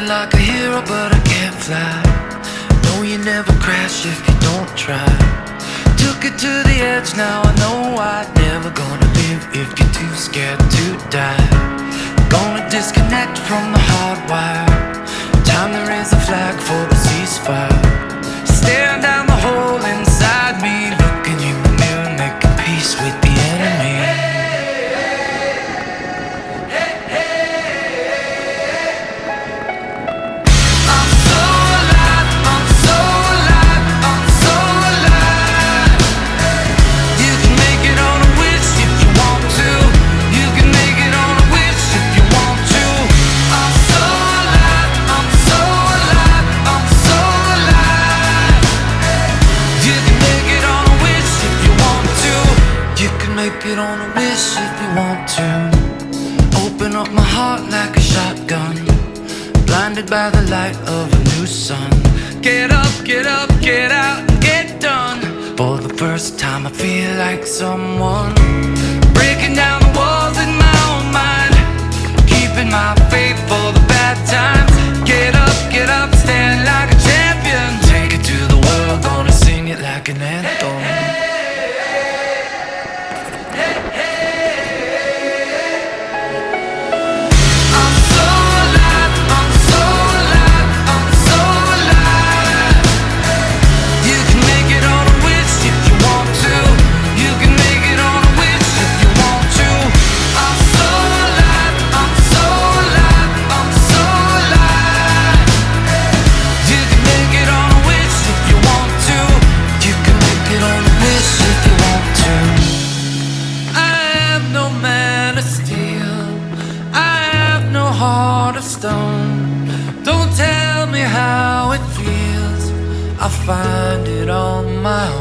like a hero, but I can't fly. No, you never crash if you don't try. Took it to the edge, now I know I'm never gonna live if you're too scared to die. Gonna disconnect from the hard wire. Time to raise a flag for the ceasefire. Staring down the hole inside me, looking in the mirror, making peace with the enemy. Make it on a wish if you want to. Open up my heart like a shotgun, blinded by the light of a new sun. Get up, get up, get out and get done. For the first time I feel like someone, breaking down the walls in my own mind, keeping my faith for the bad times. Get up, stand like a champion. Take it to the world, gonna sing it like an anthem. Heart of stone, don't tell me how it feels, I'll find it on my own.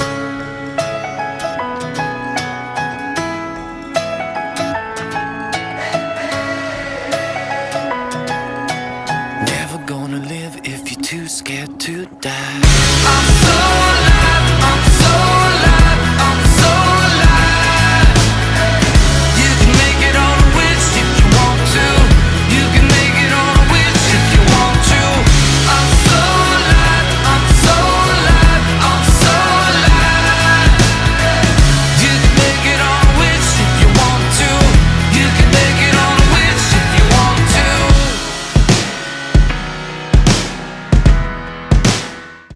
Never gonna live if you're too scared to die. I'm so